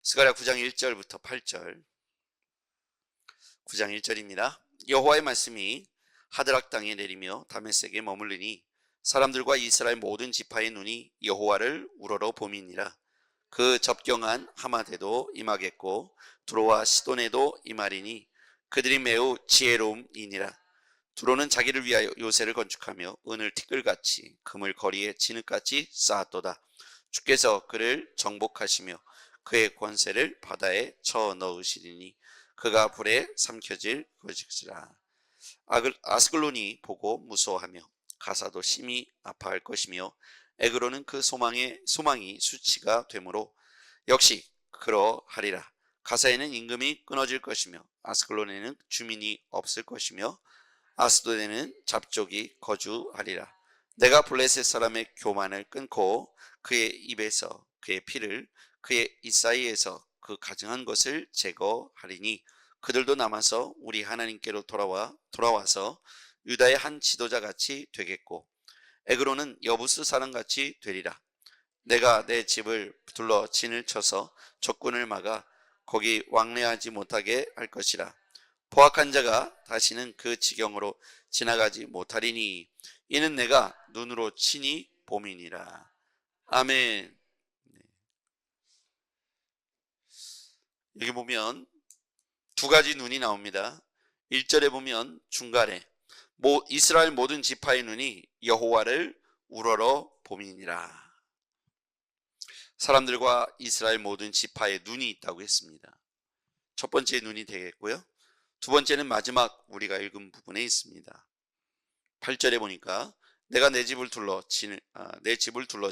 스가랴 9장 1절부터 8절. 9장 1절입니다. 여호와의 말씀이 하드락 땅에 내리며 다메섹에 머물르니 사람들과 이스라엘 모든 지파의 눈이 여호와를 우러러 봄이니라. 그 접경한 하마데도 임하겠고 두로와 시돈에도 임하리니 그들이 매우 지혜로움이니라. 두로는 자기를 위하여 요새를 건축하며 은을 티끌같이 금을 거리에 진흙같이 쌓았도다. 주께서 그를 정복하시며 그의 권세를 바다에 쳐 넣으시리니 그가 불에 삼켜질 것이라. 아스글론이 보고 무서워하며 가사도 심히 아파할 것이며 에그로는 그 소망이 수치가 되므로 역시 그러하리라. 가사에는 임금이 끊어질 것이며 아스글론에는 주민이 없을 것이며 아스도데는 잡족이 거주하리라. 내가 블레셋 사람의 교만을 끊고 그의 입에서 그의 피를 그의 입 사이에서 그 가증한 것을 제거하리니 그들도 남아서 우리 하나님께로 돌아와서 유다의 한 지도자같이 되겠고 에그로는 여부스 사람같이 되리라. 내가 내 집을 둘러 진을 쳐서 적군을 막아 거기 왕래하지 못하게 할 것이라. 포악한 자가 다시는 그 지경으로 지나가지 못하리니 이는 내가 눈으로 친히 봄이니라. 아멘. 여기 보면 두 가지 눈이 나옵니다. 1절에 보면 중간에 이스라엘 모든 지파의 눈이 여호와를 우러러 봄이니라. 사람들과 이스라엘 모든 지파의 눈이 있다고 했습니다. 첫 번째 눈이 되겠고요. 두 번째는 마지막 우리가 읽은 부분에 있습니다. 8절에 보니까 내가 내 집을 둘러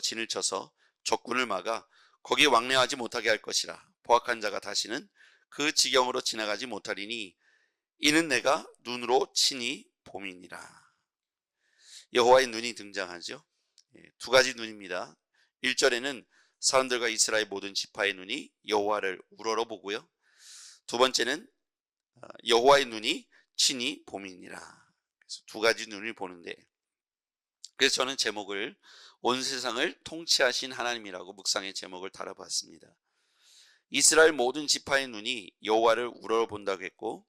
진을 쳐서 적군을 막아 거기 왕래하지 못하게 할 것이라. 포악한 자가 다시는 그 지경으로 지나가지 못하리니 이는 내가 눈으로 친히 봄이니라. 여호와의 눈이 등장하죠. 두 가지 눈입니다. 1절에는 사람들과 이스라엘 모든 지파의 눈이 여호와를 우러러 보고요. 두 번째는 여호와의 눈이 친히 봄이니라. 그래서 두 가지 눈을 보는데, 그래서 저는 제목을 온 세상을 통치하신 하나님이라고 묵상의 제목을 달아봤습니다. 이스라엘 모든 지파의 눈이 여호와를 우러러 본다고 했고,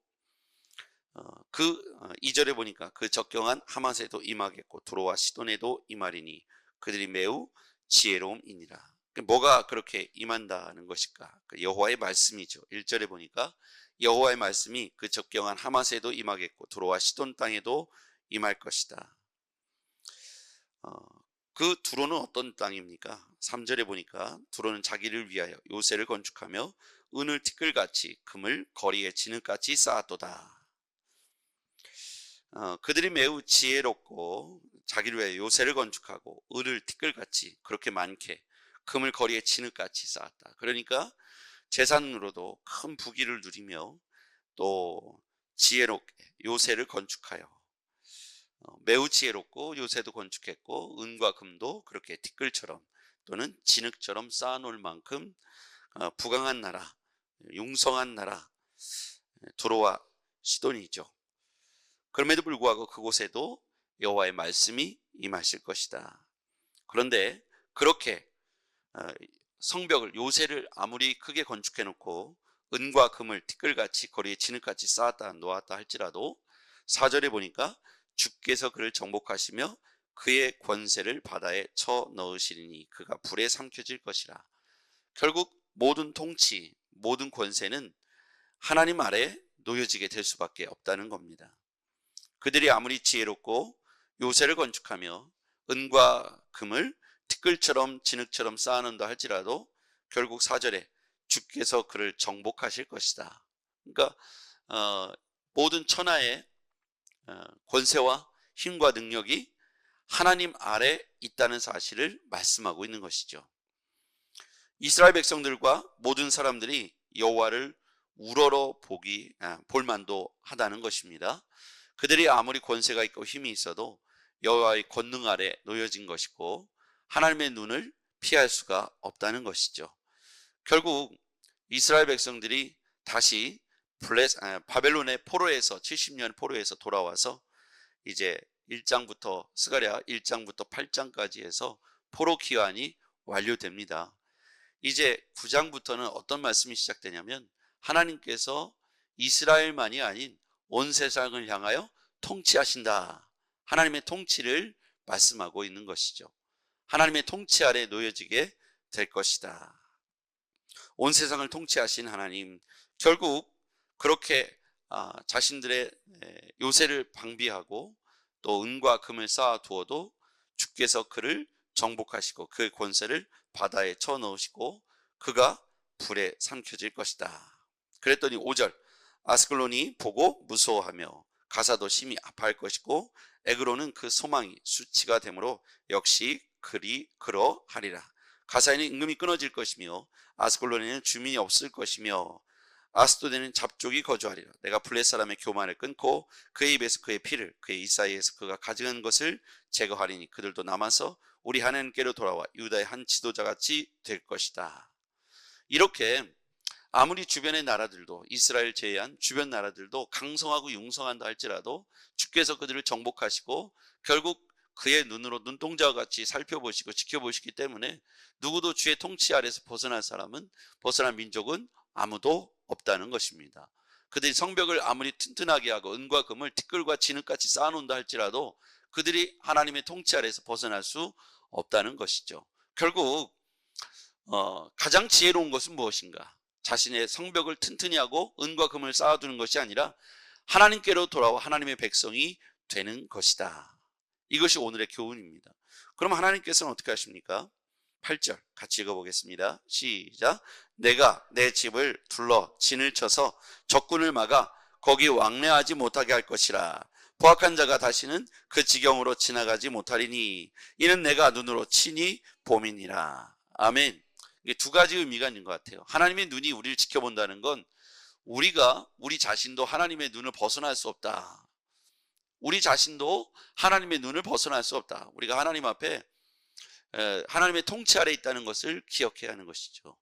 2절에 보니까 그 적경한 하마세도 임하겠고 두로와 시돈에도 임하리니 그들이 매우 지혜로움이니라. 뭐가 그렇게 임한다는 것일까? 여호와의 말씀이죠. 1절에 보니까 여호와의 말씀이 그 적경한 하마세도 임하겠고 두로와 시돈 땅에도 임할 것이다. 그 두로는 어떤 땅입니까? 3절에 보니까 두로는 자기를 위하여 요새를 건축하며 은을 티끌같이 금을 거리에 진흙같이 쌓았도다. 그들이 매우 지혜롭고 자기를 위하여 요새를 건축하고 을을 티끌같이 그렇게 많게 금을 거리에 진흙같이 쌓았다. 그러니까 재산으로도 큰 부귀를 누리며 또 지혜롭게 요새를 건축하여 매우 지혜롭고 요새도 건축했고 은과 금도 그렇게 티끌처럼 또는 진흙처럼 쌓아놓을 만큼 부강한 나라, 융성한 나라 두로와 시돈이죠. 그럼에도 불구하고 그곳에도 여호와의 말씀이 임하실 것이다. 그런데 그렇게 성벽을 요새를 아무리 크게 건축해 놓고 은과 금을 티끌같이 거리에 진흙같이 쌓았다 놓았다 할지라도 4절에 보니까 주께서 그를 정복하시며 그의 권세를 바다에 쳐 넣으시리니 그가 불에 삼켜질 것이라. 결국 모든 통치, 모든 권세는 하나님 아래 놓여지게 될 수밖에 없다는 겁니다. 그들이 아무리 지혜롭고 요새를 건축하며 은과 금을 티끌처럼 진흙처럼 쌓아놓는다 할지라도 결국 4절에 주께서 그를 정복하실 것이다. 그러니까 모든 천하의 권세와 힘과 능력이 하나님 아래 있다는 사실을 말씀하고 있는 것이죠. 이스라엘 백성들과 모든 사람들이 여호와를 우러러 볼 만도 하다는 것입니다. 그들이 아무리 권세가 있고 힘이 있어도 여호와의 권능 아래 놓여진 것이고 하나님의 눈을 피할 수가 없다는 것이죠. 결국 이스라엘 백성들이 다시 바벨론의 포로에서 70년 포로에서 돌아와서 이제 스가랴 1장부터 8장까지 해서 포로 기한이 완료됩니다. 이제 9장부터는 어떤 말씀이 시작되냐면 하나님께서 이스라엘만이 아닌 온 세상을 향하여 통치하신다. 하나님의 통치를 말씀하고 있는 것이죠. 하나님의 통치 아래 놓여지게 될 것이다. 온 세상을 통치하신 하나님, 결국 그렇게 자신들의 요새를 방비하고 또 은과 금을 쌓아두어도 주께서 그를 정복하시고 그의 권세를 바다에 쳐넣으시고 그가 불에 삼켜질 것이다. 그랬더니 5절, 아스글론이 보고 무서워하며 가사도 심히 아파할 것이고 에그론은 그 소망이 수치가 되므로 역시 그러하리라. 가사에는 임금이 끊어질 것이며 아스글론에는 주민이 없을 것이며 아스도데는 잡족이 거주하리라. 내가 블레 사람의 교만을 끊고 그의 입에서 그의 피를 그의 이 사이에서 그가 가져간 것을 제거하리니 그들도 남아서 우리 하나님께로 돌아와 유다의 한 지도자같이 될 것이다. 이렇게 아무리 주변의 나라들도 이스라엘 제외한 주변 나라들도 강성하고 융성한다 할지라도 주께서 그들을 정복하시고 결국 그의 눈으로 눈동자와 같이 살펴보시고 지켜보시기 때문에 누구도 주의 통치 아래서 벗어난 민족은 아무도 없다는 것입니다. 그들이 성벽을 아무리 튼튼하게 하고 은과 금을 티끌과 진흙같이 쌓아놓는다 할지라도 그들이 하나님의 통치 아래서 벗어날 수 없다는 것이죠. 결국 가장 지혜로운 것은 무엇인가? 자신의 성벽을 튼튼히 하고 은과 금을 쌓아두는 것이 아니라 하나님께로 돌아와 하나님의 백성이 되는 것이다. 이것이 오늘의 교훈입니다. 그럼 하나님께서는 어떻게 하십니까? 8절 같이 읽어보겠습니다. 시작. 내가 내 집을 둘러 진을 쳐서 적군을 막아 거기 왕래하지 못하게 할 것이라. 포악한 자가 다시는 그 지경으로 지나가지 못하리니 이는 내가 눈으로 친히 봄이니라. 아멘. 이게 두 가지 의미가 있는 것 같아요. 하나님의 눈이 우리를 지켜본다는 건 우리 자신도 하나님의 눈을 벗어날 수 없다. 우리 자신도 하나님의 눈을 벗어날 수 없다. 우리가 하나님 앞에 하나님의 통치 아래 있다는 것을 기억해야 하는 것이죠.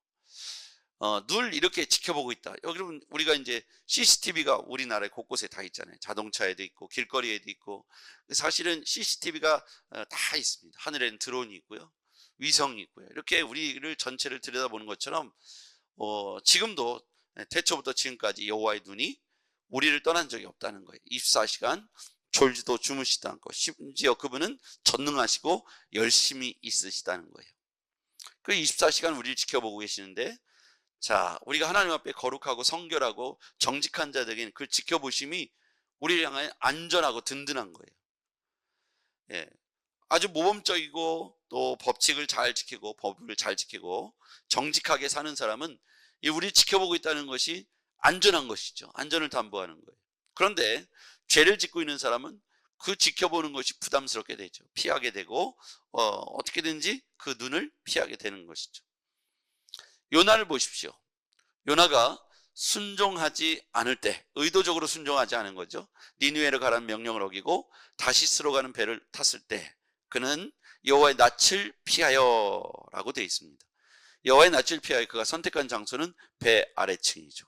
늘 이렇게 지켜보고 있다. 여러분, 우리가 이제 CCTV가 우리나라에 곳곳에 다 있잖아요. 자동차에도 있고 길거리에도 있고. 사실은 CCTV가 다 있습니다. 하늘에는 드론이 있고요, 위성이 있고요. 이렇게 우리를 전체를 들여다보는 것처럼 지금도 태초부터 지금까지 여호와의 눈이 우리를 떠난 적이 없다는 거예요. 24시간 졸지도 주무시지도 않고 심지어 그분은 전능하시고 열심히 있으시다는 거예요. 그 24시간 우리를 지켜보고 계시는데, 자, 우리가 하나님 앞에 거룩하고 성결하고 정직한 자들에게는 그 지켜보심이 우리를 향해 안전하고 든든한 거예요. 예, 아주 모범적이고 또 법칙을 잘 지키고 법을 잘 지키고 정직하게 사는 사람은 우리를 지켜보고 있다는 것이 안전한 것이죠. 안전을 담보하는 거예요. 그런데 죄를 짓고 있는 사람은 그 지켜보는 것이 부담스럽게 되죠. 피하게 되고 어떻게든지 그 눈을 피하게 되는 것이죠. 요나를 보십시오. 요나가 순종하지 않을 때, 의도적으로 순종하지 않은 거죠. 니느웨로 가라는 명령을 어기고 다시스로 가는 배를 탔을 때 그는 여호와의 낯을 피하여 라고 되어 있습니다. 여호와의 낯을 피하여 그가 선택한 장소는 배 아래층이죠.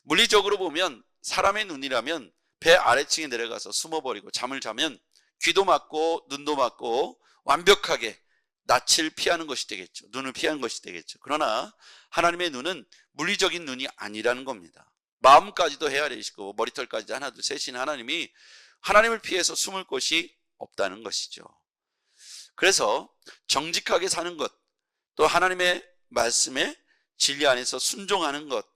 물리적으로 보면 사람의 눈이라면 배 아래층에 내려가서 숨어버리고 잠을 자면 귀도 막고 눈도 막고 완벽하게 낯을 피하는 것이 되겠죠. 눈을 피하는 것이 되겠죠. 그러나 하나님의 눈은 물리적인 눈이 아니라는 겁니다. 마음까지도 헤아리시고 머리털까지 하나 둘 셋인 하나님이 하나님을 피해서 숨을 곳이 없다는 것이죠. 그래서 정직하게 사는 것, 또 하나님의 말씀에 진리 안에서 순종하는 것,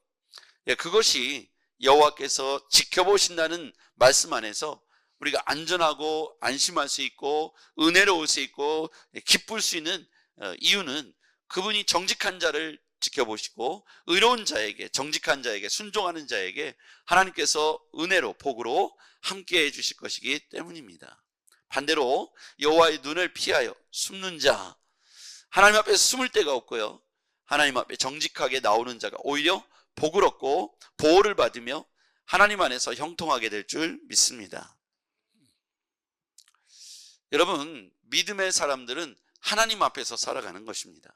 그것이 여호와께서 지켜보신다는 말씀 안에서 우리가 안전하고 안심할 수 있고 은혜로울 수 있고 기쁠 수 있는 이유는 그분이 정직한 자를 지켜보시고 의로운 자에게, 정직한 자에게, 순종하는 자에게 하나님께서 은혜로, 복으로 함께 해주실 것이기 때문입니다. 반대로 여호와의 눈을 피하여 숨는 자, 하나님 앞에서 숨을 데가 없고요, 하나님 앞에 정직하게 나오는 자가 오히려 복을 얻고 보호를 받으며 하나님 안에서 형통하게 될 줄 믿습니다. 여러분, 믿음의 사람들은 하나님 앞에서 살아가는 것입니다.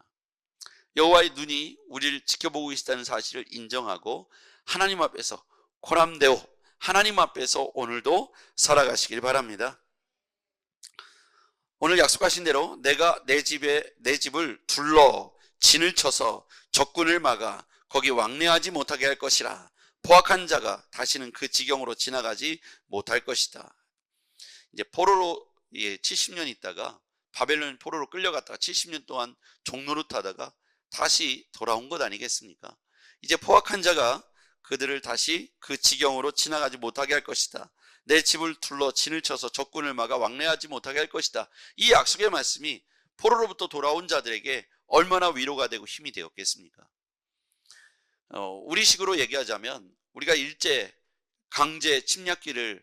여호와의 눈이 우리를 지켜보고 계시다는 사실을 인정하고 하나님 앞에서 고람되어 하나님 앞에서 오늘도 살아가시길 바랍니다. 오늘 약속하신 대로 내가 내 집을 둘러 진을 쳐서 적군을 막아 거기 왕래하지 못하게 할 것이라. 포악한 자가 다시는 그 지경으로 지나가지 못할 것이다. 이제 포로로 70년 있다가 바벨론 포로로 끌려갔다가 70년 동안 종노릇하다가 다시 돌아온 것 아니겠습니까? 이제 포악한 자가 그들을 다시 그 지경으로 지나가지 못하게 할 것이다. 내 집을 둘러 진을 쳐서 적군을 막아 왕래하지 못하게 할 것이다. 이 약속의 말씀이 포로로부터 돌아온 자들에게 얼마나 위로가 되고 힘이 되었겠습니까? 우리식으로 얘기하자면 우리가 일제 강제 침략기를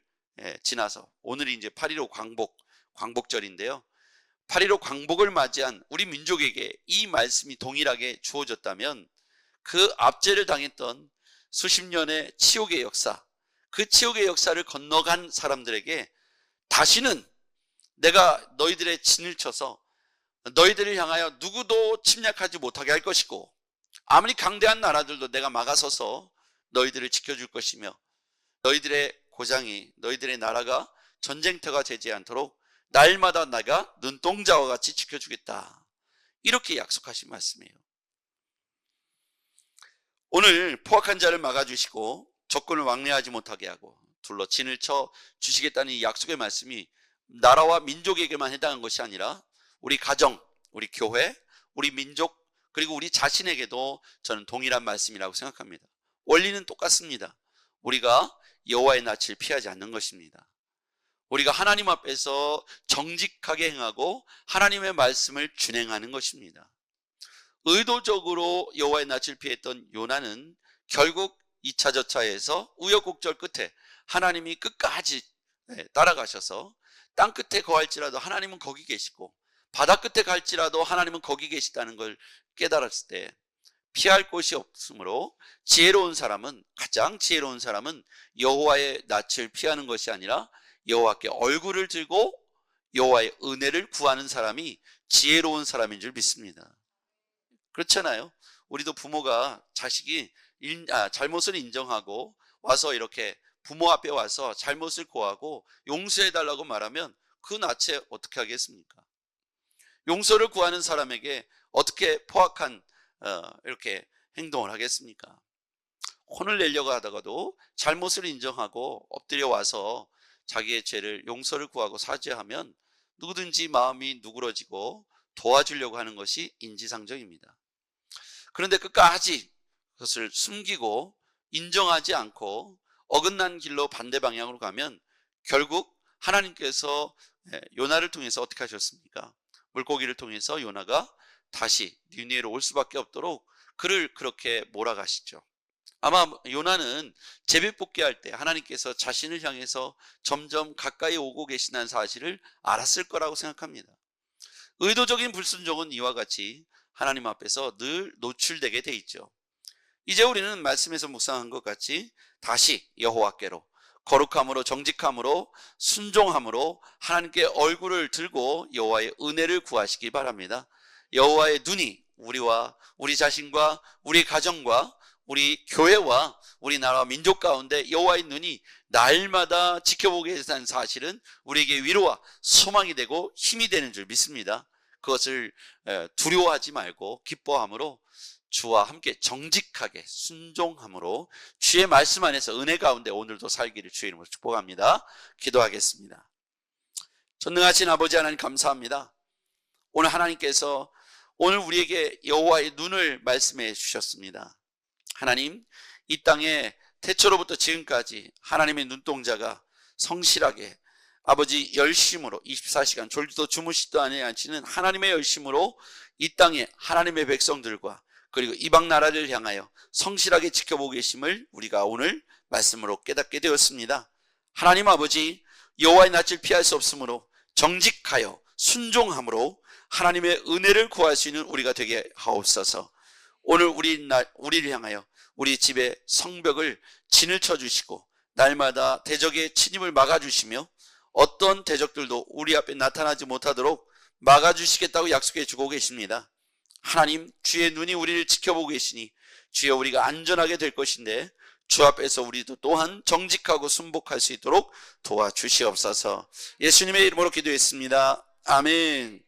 지나서 오늘이 이제 8.15 광복절인데요. 8.15 광복을 맞이한 우리 민족에게 이 말씀이 동일하게 주어졌다면 그 압제를 당했던 수십 년의 치욕의 역사, 그 치욕의 역사를 건너간 사람들에게 다시는 내가 너희들의 진을 쳐서 너희들을 향하여 누구도 침략하지 못하게 할 것이고 아무리 강대한 나라들도 내가 막아서서 너희들을 지켜줄 것이며 너희들의 고장이 너희들의 나라가 전쟁터가 되지 않도록 날마다 내가 눈동자와 같이 지켜주겠다. 이렇게 약속하신 말씀이에요. 오늘 포악한 자를 막아주시고 적군을 왕래하지 못하게 하고 둘러 진을 쳐 주시겠다는 이 약속의 말씀이 나라와 민족에게만 해당한 것이 아니라 우리 가정, 우리 교회, 우리 민족 그리고 우리 자신에게도 저는 동일한 말씀이라고 생각합니다. 원리는 똑같습니다. 우리가 여호와의 낯을 피하지 않는 것입니다. 우리가 하나님 앞에서 정직하게 행하고 하나님의 말씀을 준행하는 것입니다. 의도적으로 여호와의 낯을 피했던 요나는 결국 2차 저차에서 우여곡절 끝에 하나님이 끝까지 따라가셔서 땅 끝에 거할지라도 하나님은 거기 계시고 바다 끝에 갈지라도 하나님은 거기 계시다는 걸 깨달았을 때 피할 곳이 없으므로 가장 지혜로운 사람은 여호와의 낯을 피하는 것이 아니라 여호와께 얼굴을 들고 여호와의 은혜를 구하는 사람이 지혜로운 사람인 줄 믿습니다. 그렇잖아요. 우리도 부모가 자식이 잘못을 인정하고 와서 이렇게 부모 앞에 와서 잘못을 고하고 용서해달라고 말하면 그 낯에 어떻게 하겠습니까? 용서를 구하는 사람에게 어떻게 포악한 이렇게 행동을 하겠습니까? 혼을 내려고 하다가도 잘못을 인정하고 엎드려 와서 자기의 죄를 용서를 구하고 사죄하면 누구든지 마음이 누그러지고 도와주려고 하는 것이 인지상정입니다. 그런데 끝까지 그것을 숨기고 인정하지 않고 어긋난 길로 반대 방향으로 가면 결국 하나님께서 요나를 통해서 어떻게 하셨습니까? 물고기를 통해서 요나가 다시 니느웨로 올 수밖에 없도록 그를 그렇게 몰아가시죠. 아마 요나는 제비뽑기 할 때 하나님께서 자신을 향해서 점점 가까이 오고 계시다는 사실을 알았을 거라고 생각합니다. 의도적인 불순종은 이와 같이 하나님 앞에서 늘 노출되게 돼 있죠. 이제 우리는 말씀에서 묵상한 것 같이 다시 여호와께로 거룩함으로 정직함으로 순종함으로 하나님께 얼굴을 들고 여호와의 은혜를 구하시기 바랍니다. 여호와의 눈이 우리와 우리 자신과 우리 가정과 우리 교회와 우리나라 민족 가운데 여호와의 눈이 날마다 지켜보게 해서 사실은 우리에게 위로와 소망이 되고 힘이 되는 줄 믿습니다. 그것을 두려워하지 말고 기뻐함으로 주와 함께 정직하게 순종함으로 주의 말씀 안에서 은혜 가운데 오늘도 살기를 주의 이름으로 축복합니다. 기도하겠습니다. 전능하신 아버지 하나님 감사합니다. 오늘 하나님께서 오늘 우리에게 여호와의 눈을 말씀해 주셨습니다. 하나님, 이 땅에 태초로부터 지금까지 하나님의 눈동자가 성실하게 아버지 열심으로 24시간 졸지도 주무시지도 아니하시는 하나님의 열심으로 이 땅에 하나님의 백성들과 그리고 이방 나라를 향하여 성실하게 지켜보고 계심을 우리가 오늘 말씀으로 깨닫게 되었습니다. 하나님 아버지, 여호와의 낯을 피할 수 없으므로 정직하여 순종함으로 하나님의 은혜를 구할 수 있는 우리가 되게 하옵소서. 오늘 우리를 향하여 우리 집의 성벽을 진을 쳐주시고 날마다 대적의 침입을 막아주시며 어떤 대적들도 우리 앞에 나타나지 못하도록 막아주시겠다고 약속해 주고 계십니다. 하나님, 주의 눈이 우리를 지켜보고 계시니 주여 우리가 안전하게 될 것인데 주 앞에서 우리도 또한 정직하고 순복할 수 있도록 도와주시옵소서. 예수님의 이름으로 기도했습니다. 아멘.